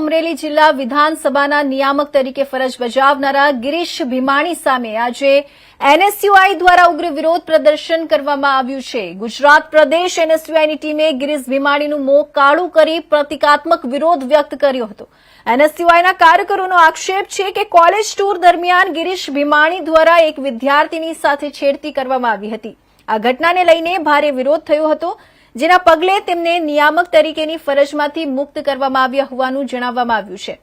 અમરેલી જિલ્લા વિધાનસભાના નિયામક તરીકે ફરજ બજાવનારા ગિરીશ ભીમાણી સામે આજે એનએસયુઆઈ દ્વારા ઉગ્ર વિરોધ પ્રદર્શન કરવામાં આવ્યું છે। ગુજરાત પ્રદેશ એનએસયુઆઈની ટીમે ગિરીશ ભીમાણીનું મોં કાળું કરી પ્રતિકાત્મક વિરોધ વ્યક્ત કર્યો હતો। એનએસયુઆઈના કાર્યકરોનો આક્ષેપ છે કે કોલેજ ટૂર દરમિયાન ગિરીશ ભીમાણી દ્વારા એક વિદ્યાર્થીની સાથે છેડતી કરવામાં આવી હતી। આ ઘટનાને લઈને ભારે વિરોધ થયો હતો, જેના પગલે તેમને નિયામક તરીકેની ફરજમાંથી મુક્ત કરવામાં આવ્યા હોવાનું જણાવવામાં આવ્યું છે।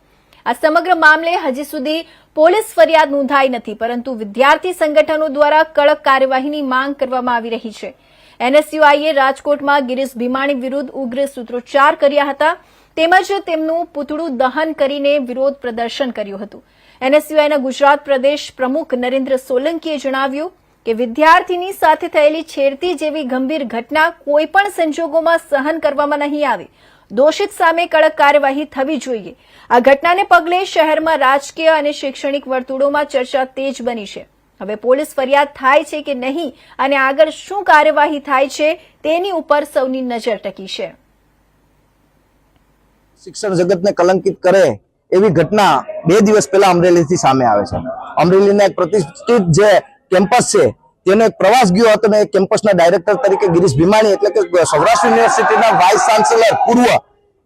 આ સમગ્ર મામલે હજી સુધી પોલીસ ફરિયાદ નોંધાઈ નથી, પરંતુ વિદ્યાર્થી સંગઠનો દ્વારા કડક કાર્યવાહીની માંગ કરવામાં આવી રહી છે। એનએસયુઆઈએ રાજકોટમાં ગિરીશ ભીમાણી વિરુદ્ધ ઉગ્ર સૂત્રોચ્ચાર કર્યા હતા, તેમજ તેમનું પૂતળું દહન કરીને વિરોધ પ્રદર્શન કર્યું હતું। એનએસયુઆઈના ગુજરાત પ્રદેશ પ્રમુખ નરેન્દ્ર સોલંકીએ જણાવ્યું કે વિદ્યાર્થીની સાથે થયેલી છેડતી જેવી ગંભીર ઘટના કોઈપણ સંજોગોમાં સહન કરવામાં નહીં આવે। દોષિત સામે કડક કાર્યવાહી થવી જોઈએ। આ ઘટનાને પગલે શહેરમાં રાજકીય અને શૈક્ષણિક વર્તુળોમાં ચર્ચા તેજ બની છે। હવે પોલીસ ફરિયાદ થાય છે કે નહીં અને આગળ શું કાર્યવાહી થાય છે તેની ઉપર સૌની નજર ટકી છે। શિક્ષણ જગતને કલંકિત કરે એવી ઘટના 2 દિવસ પહેલા અમરેલીથી સામે આવે છે। અમરેલીના એક પ્રતિષ્ઠિત જે કેમ્પસ છે તેનો એક પ્રવાસ ગયો હતો ને કેમ્પસના ડાયરેક્ટર તરીકે ગિરીશ ભીમાણી એટલે કે સૌરાષ્ટ્ર યુનિવર્સિટીના વાઇસ ચાન્સેલર પૂર્વ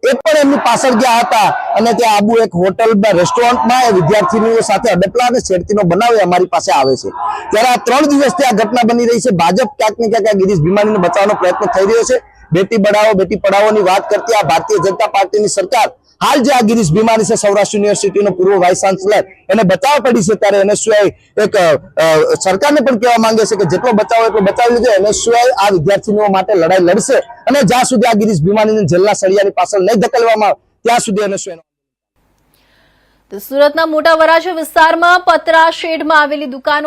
એ પણ એમની પાછળ ગયા હતા અને ત્યાં આબુ એક હોટલમાં રેસ્ટોરન્ટમાં એ વિદ્યાર્થીનીઓ સાથે અડપલા અને છેડતીનો બનાવ અમારી પાસે આવે છે। ત્યારે આ 3 દિવસથી આ ઘટના બની રહી છે। ભાજપ ક્યાંક ને ક્યાંક ગિરીશ ભીમાણીને બચાવવાનો પ્રયત્ન થઈ રહ્યો છે। બેટી બચાવો બેટી પઢાઓની વાત કરતી આ ભારતીય જનતા પાર્ટીની સરકાર હાલ જે આ ગિરીશ ભીમાણી છે સૌરાષ્ટ્ર યુનિવર્સિટીનો પૂર્વ વાઇસ ચાન્સેલર એને બચાવ પડી છે, ત્યારે એનએસયુઆઈ એક સરકારને પણ કહેવા માંગે છે કે જેટલો બચાવ એટલો બચાવી લીધો। એનએસયુઆઈ આ વિદ્યાર્થીઓ માટે લડાઈ લડશે અને જ્યાં સુધી આ ગિરીશ ભીમાણીને જેલના સળિયાની પાછળ નહીં ધકેલવામાં આવે ત્યાં સુધી એનએસયુઆઈ। તો સુરતના મોટા વરાછા વિસ્તારમાં પતરા શેડમાં આવેલી દુકાનો